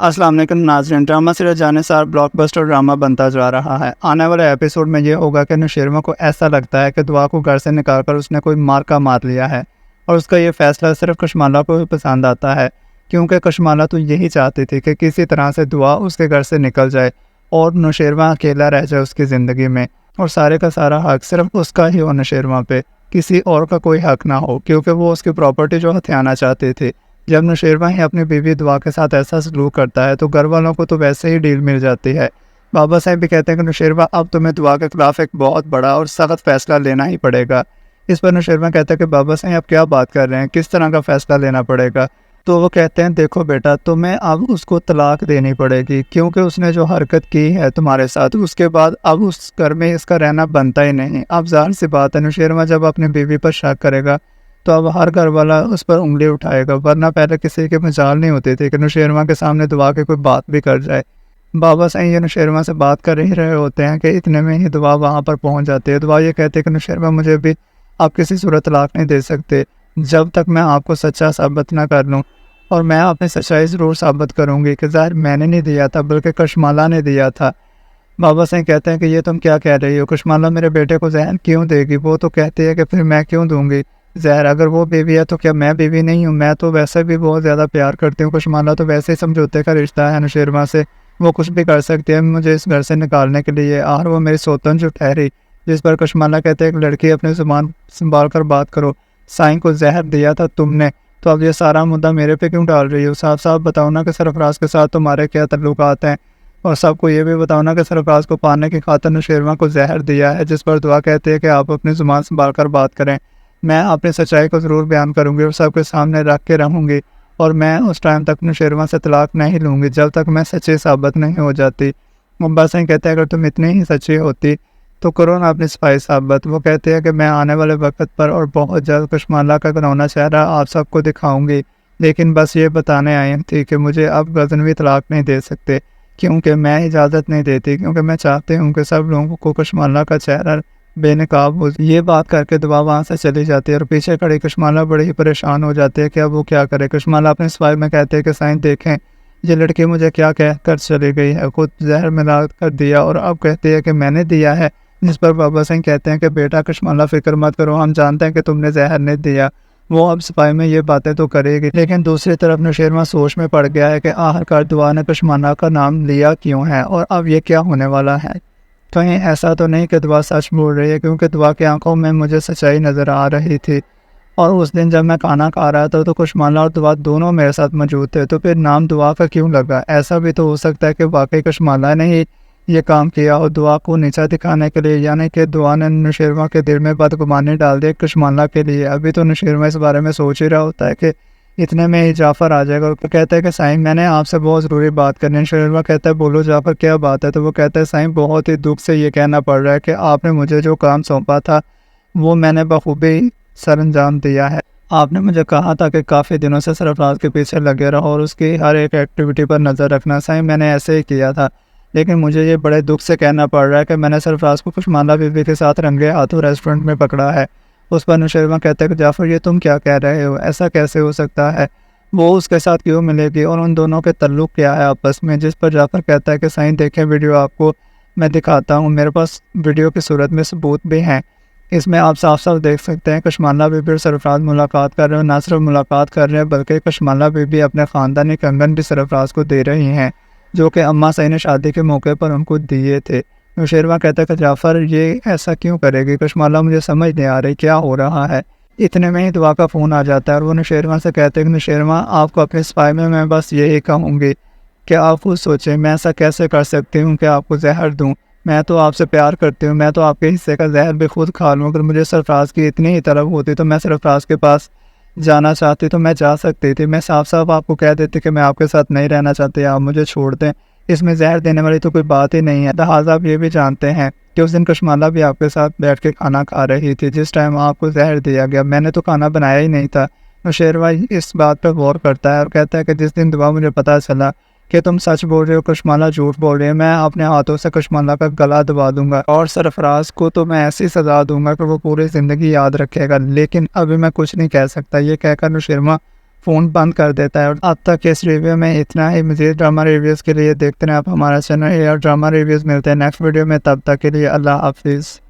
अस्सलाम वालेकुम नाज़रीन। Drama serial Jannisar blockbuster drama बनता जा रहा है। आने वाले एपिसोड में ये होगा कि नौशेरमा को ऐसा लगता है कि दुआ को घर से निकालकर उसने कोई मार्का मार लिया है और उसका ये फैसला सिर्फ कशमाला को ही पसंद आता है, क्योंकि कशमाला तो यही चाहती थी कि किसी तरह से दुआ उसके घर से निकल जाए और नौशेरमा अकेला रह जाए उसकी ज़िंदगी में, और सारे का सारा हक सिर्फ उसका ही हो नौशेरमा पे, किसी और का कोई हक ना हो, क्योंकि वो उसकी प्रॉपर्टी जो हथियाना चाहती थी। जब नौशेरमा ही अपनी बीवी दुआ के साथ ऐसा सलूक करता है तो घर वालों को तो वैसे ही डील मिल जाती है। बाबा साहब भी कहते हैं कि नौशेरमा अब तुम्हें दुआ के खिलाफ एक बहुत बड़ा और सख्त फैसला लेना ही पड़ेगा। इस पर नौशेरमा कहता है कि बाबा साहब आप क्या बात कर रहे हैं, किस तरह का फैसला लेना पड़ेगा। तो वो कहते हैं देखो बेटा, तुम्हें अब उसको तलाक देनी पड़ेगी, क्योंकि उसने जो हरकत की है तुम्हारे साथ उसके बाद अब उस घर में इसका रहना बनता ही नहीं। अब ज़ाहिर सी बात है नौशेरमा जब अपनी बीवी पर शक करेगा तो अब हर घर वाला उस पर उंगली उठाएगा, वरना पहले किसी के मजाल नहीं होती थी कि नौशेरमा के सामने दुआ के कोई बात भी कर जाए। बाबा साईं ये नौशेरमा से बात कर ही रहे होते हैं कि इतने में ही दुआ वहाँ पर पहुँच जाती है। दुआ ये कहती है कि नौशेरमा मुझे भी आप किसी सूरत तलाक नहीं दे सकते जब तक मैं आपको सच्चा साबित ना कर लूँ, और मैं अपनी सच्चाई ज़रूर साबित करूँगी कि ज़ाहिर मैंने नहीं दिया था बल्कि कशमाला ने दिया था। बाबा साईं कहते हैं कि ये तुम क्या कह रही हो, कशमाला मेरे बेटे को जहर क्यों देगी? वो तो कहती है कि फिर मैं क्यों दूँगी ज़हर, अगर वो बीवी है तो क्या मैं बीवी नहीं हूँ? मैं तो वैसे भी बहुत ज़्यादा प्यार करती हूँ, कशमाला तो वैसे ही समझौते का रिश्ता है नौशेरमा से, वो कुछ भी कर सकती है मुझे इस घर से निकालने के लिए, और वो मेरी सौतन जो ठहरी। जिस पर कशमाला कहते हैं एक लड़की अपनी ज़ुबान संभाल कर बात करो, साईं को जहर दिया था तुमने, तो अब ये सारा मुद्दा मेरे पे क्यों डाल रही हो? साफ साफ बताओ ना कि सरफराज के साथ तुम्हारे क्या तल्लुकात हैं, और सबको ये भी बताओ ना कि सरफराज को पाने की खातिर नौशेरमा को जहर दिया है। जिस पर दुआ कहती है कि आप अपनी ज़ुबान संभाल कर बात करें, मैं अपनी सच्चाई को ज़रूर बयान करूँगी और सबके सामने रख के रहूँगी, और मैं उस टाइम तक नौशेरमा से तलाक नहीं लूँगी जब तक मैं सच्ची साबित नहीं हो जाती। मुब्बा सिंह कहते हैं अगर तुम इतनी ही सच्ची होती तो करो ना अपनी सफाई साबित। वो कहते हैं कि मैं आने वाले वक्त पर और बहुत जल्द कशमाला का घिनौना चेहरा आप सबको दिखाऊँगी, लेकिन बस ये बताने आई थी कि मुझे अब गज़नवी तलाक नहीं दे सकते, क्योंकि मैं इजाज़त नहीं देती, क्योंकि मैं चाहती हूँ कि सब लोगों को कशमाला का चेहरा बेनकाब हो। ये बात करके दुआ वहाँ से चली जाती है और पीछे खड़ी कशमाला बड़ी ही परेशान हो जाती है कि अब वो क्या करे। कशमाला अपने सफाई में कहते हैं कि साईं देखें ये लड़की मुझे क्या कह कर चली गई है, खुद जहर मिला कर दिया और अब कहती है कि मैंने दिया है। जिस पर बाबा सिंह कहते हैं कि बेटा कशमाला फिक्र मत करो, हम जानते हैं कि तुमने जहर नहीं दिया। वो अब सफाई में ये बातें तो करेगी, लेकिन दूसरी तरफ नौशेरमा सोच में पड़ गया है कि आखिरकार दुआ ने कशमाला का नाम लिया क्यों है और अब ये क्या होने वाला है। कहीं ऐसा तो नहीं कि दुआ सच बोल रही है, क्योंकि दुआ की आंखों में मुझे सच्चाई नज़र आ रही थी, और उस दिन जब मैं खाना खा रहा था तो कशमाला और दुआ दोनों मेरे साथ मौजूद थे, तो फिर नाम दुआ का क्यों लगा? ऐसा भी तो हो सकता है कि वाकई कशमाला ने ही ये काम किया और दुआ को नीचा दिखाने के लिए, यानी कि दुआ ने नौशेरमा के दिल में बदगुमानी डाल दी कशमाला के लिए। अभी तो नौशेरमा इस बारे में सोच ही रहा होता है कि इतने में ही जाफ़र आ जाएगा और कहता है कि साईं मैंने आपसे बहुत ज़रूरी बात करनी है। नौशेरमा कहता है बोलो जाफ़र क्या बात है? तो वो कहता है साईं बहुत ही दुख से ये कहना पड़ रहा है कि आपने मुझे जो काम सौंपा था वो मैंने बखूबी सरअंजाम दिया है। आपने मुझे कहा था कि काफ़ी दिनों से सरफराज के पीछे लगे रहो और उसकी हर एक एक्टिविटी पर नज़र रखना। साईं मैंने ऐसे ही किया था, लेकिन मुझे ये बड़े दुख से कहना पड़ रहा है कि मैंने सरफराज को कशमाला बीवी के साथ रंगे हाथों रेस्टोरेंट में पकड़ा है। उस पर नौशेरमा कहता है कि जाफ़र ये तुम क्या कह रहे हो, ऐसा कैसे हो सकता है? वो उसके साथ क्यों मिलेगी और उन दोनों के तल्लुक़ क्या है आपस में? जिस पर जाफ़र कहता है कि साईं देखें वीडियो आपको मैं दिखाता हूँ, मेरे पास वीडियो की सूरत में सबूत भी हैं। इसमें आप साफ साफ देख सकते हैं कशमाला बीबी और सरफराज मुलाकात कर रहे हैं, ना सिर्फ मुलाकात कर रहे हैं बल्कि कशमाला बीबी अपने ख़ानदानी कंगन भी सरफराज को दे रही हैं, जो कि अम्मा सई ने शादी के मौके पर उनको दिए थे। नौशेरमा कहता है कि जाफ़र ये ऐसा क्यों करेगी? कशमाला मुझे समझ नहीं आ रही क्या हो रहा है। इतने में ही दुआ का फ़ोन आ जाता है और वो नौशेरमा से कहते हैं कि नौशेरमा आपको अपने स्पाई में मैं बस यही कहूँगी कि आप खुद सोचें, मैं ऐसा कैसे कर सकती हूँ कि आपको जहर दूँ? मैं तो आपसे प्यार करती हूँ, मैं तो आपके हिस्से का जहर भी खुद खा लूँ। अगर मुझे सरफराज की इतनी ही तलब होती तो मैं सरफराज के पास जाना चाहती तो मैं जा सकती थी। मैं साफ साफ आपको कह देती कि मैं आपके साथ नहीं रहना चाहती, आप मुझे छोड़ दें। इसमें जहर देने वाली तो कोई बात ही नहीं है। लिहाजा आप ये भी जानते हैं कि उस दिन कशमाला भी आपके साथ बैठ के खाना खा रही थी जिस टाइम आपको जहर दिया गया। मैंने तो खाना बनाया ही नहीं था। नौशेरमा इस बात पर गौर करता है और कहता है कि जिस दिन दुआ मुझे पता चला कि तुम सच बोल रहे हो, कशमाला झूठ बोल रही है, मैं अपने हाथों से कशमाला का गला दबा दूंगा और सरफराज को तो मैं ऐसी सजा दूंगा कि वो पूरी ज़िंदगी याद रखेगा। लेकिन अभी मैं कुछ नहीं कह सकता। ये कहकर नौशेरमा फ़ोन बंद कर देता है। और अब तक इस रिव्यू में इतना ही। मज़ीद ड्रामा रिव्यूज़ के लिए देखते रहें आप हमारा चैनल AR ड्रामा रिव्यूज़। मिलते हैं नेक्स्ट वीडियो में, तब तक के लिए अल्लाह हाफ़िज़।